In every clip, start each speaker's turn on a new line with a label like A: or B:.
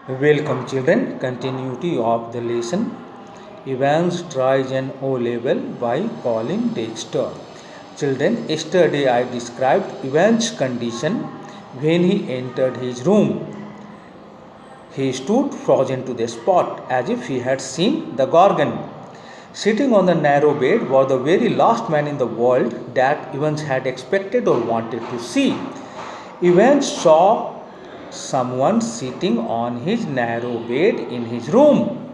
A: Welcome children, continuity of the lesson. Evans tries an O level by Colin Dexter. Children, yesterday I described Evans' condition when he entered his room. He stood frozen to the spot as if he had seen the Gorgon. Sitting on the narrow bed was the very last man in the world that Evans had expected or wanted to see. Evans saw someone sitting on his narrow bed in his room,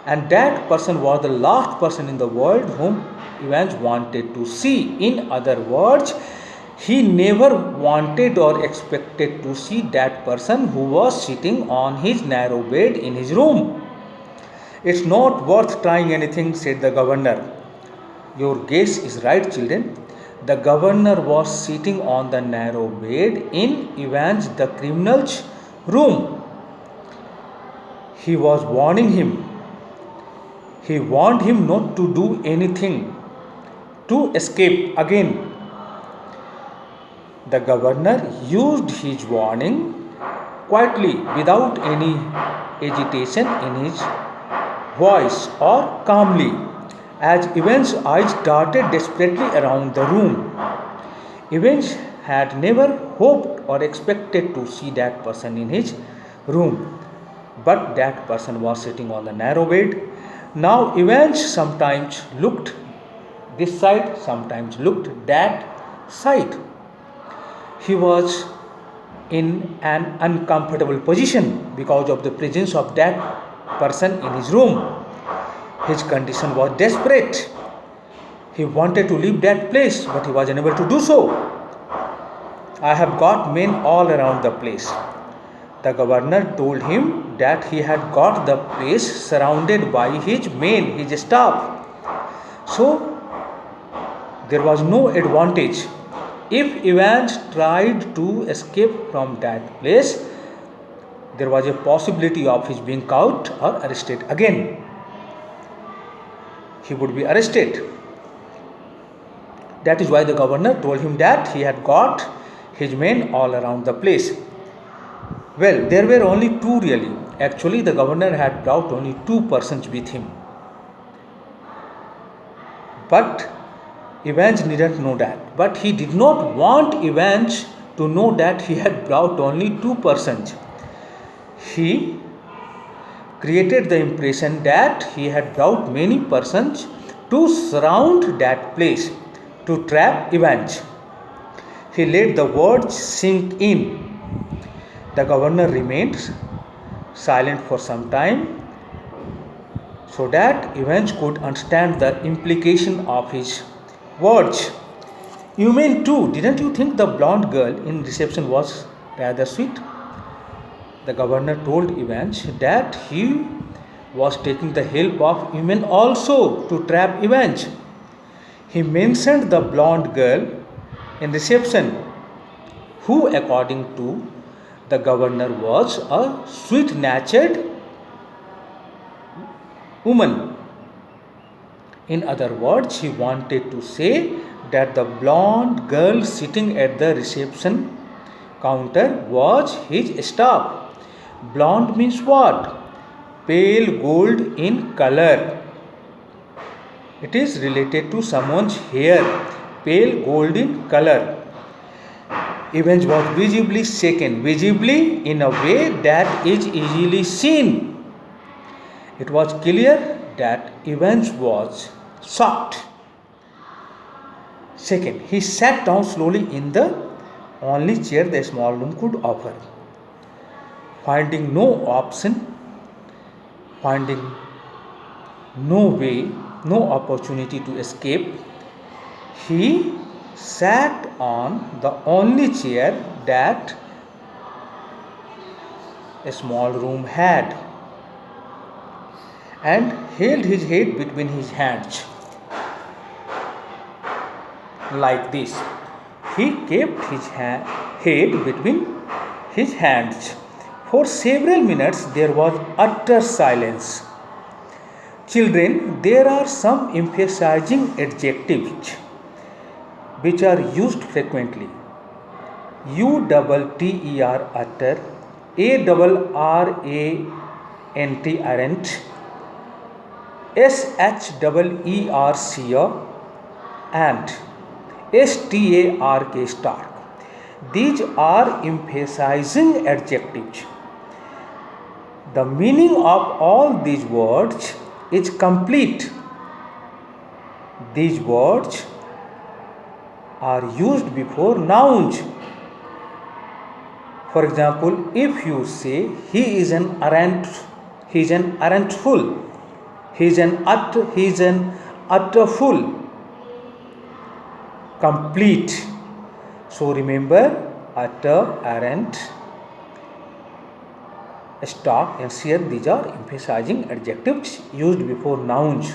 A: and that person was the last person in the world whom Evans wanted to see. In other words, he never wanted or expected to see that person who was sitting on his narrow bed in his room. "It's not worth trying anything," said the governor. Your guess is right, children. The governor was sitting on the narrow bed in Evans the criminal's room. He was warning him. He warned him not to do anything to escape again. The governor used his warning quietly, without any agitation in his voice, or calmly, as Evans' eyes darted desperately around the room. Evans had never hoped or expected to see that person in his room, but that person was sitting on the narrow bed. Now Evans sometimes looked this side, sometimes looked that side. He was in an uncomfortable position because of the presence of that person in his room. His condition was desperate. He wanted to leave that place, but he was unable to do so. "I have got men all around the place." The governor told him that he had got the place surrounded by his men, his staff. So there was no advantage. If Evans tried to escape from that place, there was a possibility of his being caught or arrested again. He would be arrested. That is why the governor told him that he had got his men all around the place. Well, there were only two really. Actually, the governor had brought only two persons with him. But Evans didn't know that. But he did not want Evans to know that he had brought only two persons. He created the impression that he had brought many persons to surround that place, to trap Evans. He let the words sink in. The governor remained silent for some time so that Evans could understand the implication of his words. "You mean too, didn't you think the blonde girl in reception was rather sweet?" The governor told Evans that he was taking the help of women also to trap Evans. He mentioned the blonde girl in reception, who, according to the governor, was a sweet-natured woman. In other words, he wanted to say that the blonde girl sitting at the reception counter was his staff. Blonde means what? Pale gold in color. It is related to someone's hair, pale gold in color. Evans was visibly shaken, visibly in a way that is easily seen. It was clear that Evans was shocked. Second, he sat down slowly in the only chair the small room could offer. Finding no option, finding no way, no opportunity to escape, he sat on the only chair that a small room had and held his head between his hands like this. He kept his head between his hands. For several minutes there was utter silence. Children, there are some emphasizing adjectives which are used frequently. Utter, ARRANT, arrant, SHEER, and STARK, stark. These are emphasizing adjectives. The meaning of all these words is complete. These words are used before nouns. For example, if you say he is an arrantful, he is an utterful, complete. So remember, utter, arrant, stark, and sheer, these are emphasizing adjectives used before nouns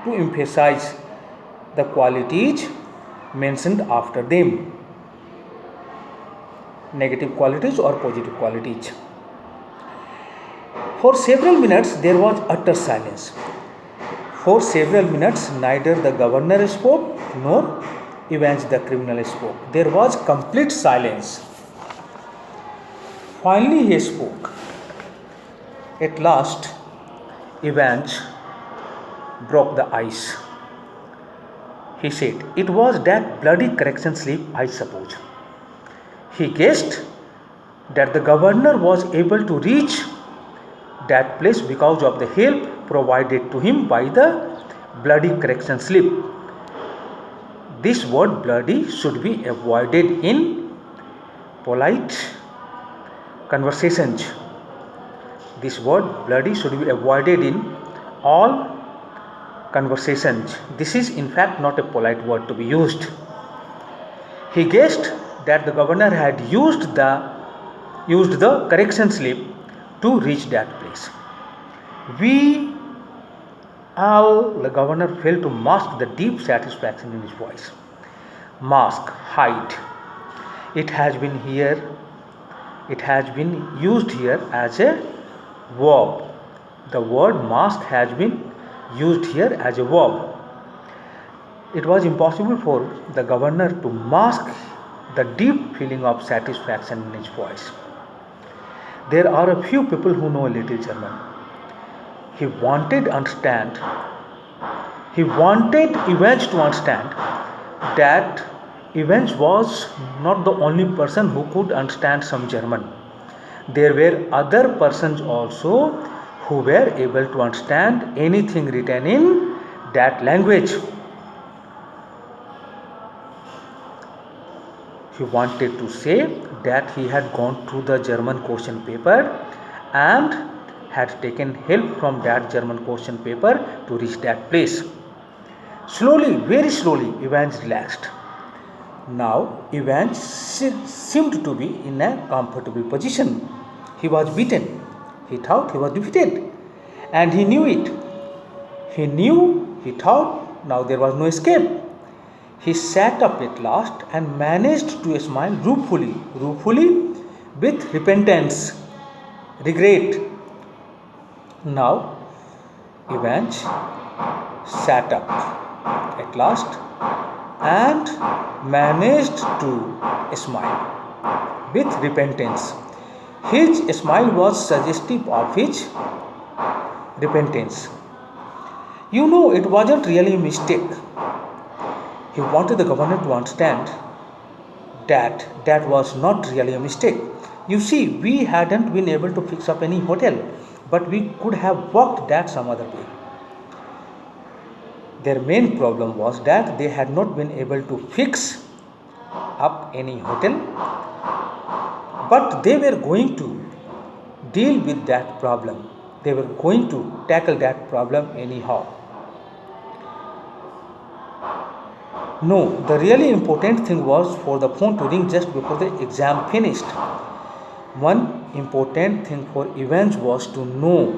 A: to emphasize the qualities mentioned after them, negative qualities or positive qualities. For several minutes there was utter silence. For several minutes neither the governor spoke nor Evans the criminal spoke. There was complete silence. Finally he spoke. At last Evans broke the ice. He said, "It was that bloody correction slip, I suppose." He guessed that the governor was able to reach that place because of the help provided to him by the bloody correction slip. This word bloody should be avoided in polite conversations. This word bloody should be avoided in all conversations. This is in fact not a polite word to be used. He guessed that the governor had used the correction slip to reach that place. The governor failed to mask the deep satisfaction in his voice. Mask, hide. It has been used here as a verb. The word mask has been used here as a verb. It was impossible for the governor to mask the deep feeling of satisfaction in his voice. There are a few people who know a little German. He wanted Evans to understand that Evans was not the only person who could understand some German. There were other persons also who were able to understand anything written in that language. He wanted to say that he had gone through the German question paper and had taken help from that German question paper to reach that place. Slowly, very slowly, Evans relaxed. Now Evans seemed to be in a comfortable position. He was beaten. He thought he was defeated. And he knew it. He thought now there was no escape. He sat up at last and managed to smile ruefully with repentance, regret. Now Evans sat up at last and managed to smile with repentance. His smile was suggestive of his repentance. It wasn't really a mistake. He wanted the governor to understand that that was not really a mistake. You see, we hadn't been able to fix up any hotel, but we could have worked that some other way. Their main problem was that they had not been able to fix up any hotel, but they were going to deal with that problem. They were going to tackle that problem anyhow. No, the really important thing was for the phone to ring just before the exam finished. One important thing for Evans was to know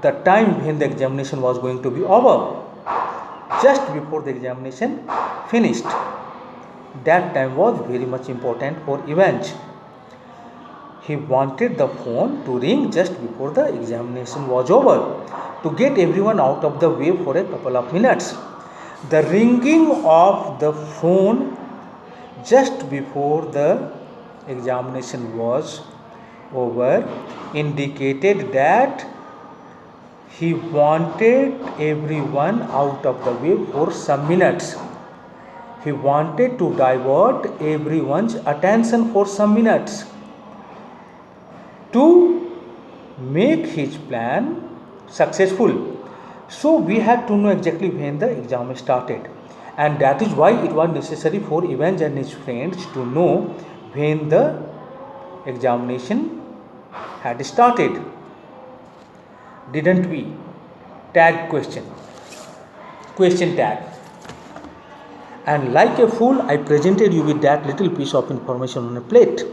A: the time when the examination was going to be over. Just before the examination finished. That time was very much important for Evans. He wanted the phone to ring just before the examination was over to get everyone out of the way for a couple of minutes. The ringing of the phone just before the examination was over indicated that he wanted everyone out of the way for some minutes. He wanted to divert everyone's attention for some minutes to make his plan successful. So we had to know exactly when the exam started, and that is why it was necessary for Evans and his friends to know when the examination had started. Didn't we? Tag question tag. And like a fool, I presented you with that little piece of information on a plate.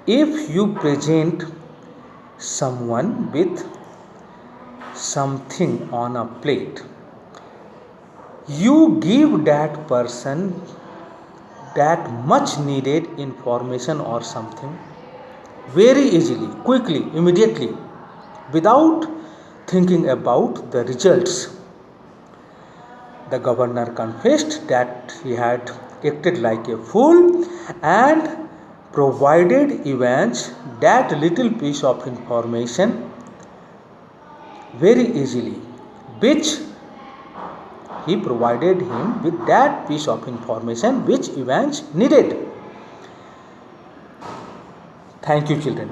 A: If you present someone with something on a plate, you give that person that much needed information or something very easily, quickly, immediately, without thinking about the results. The governor confessed that he had acted like a fool and provided Evans that little piece of information very easily, which he provided him with that piece of information which Evans needed. Thank you, children.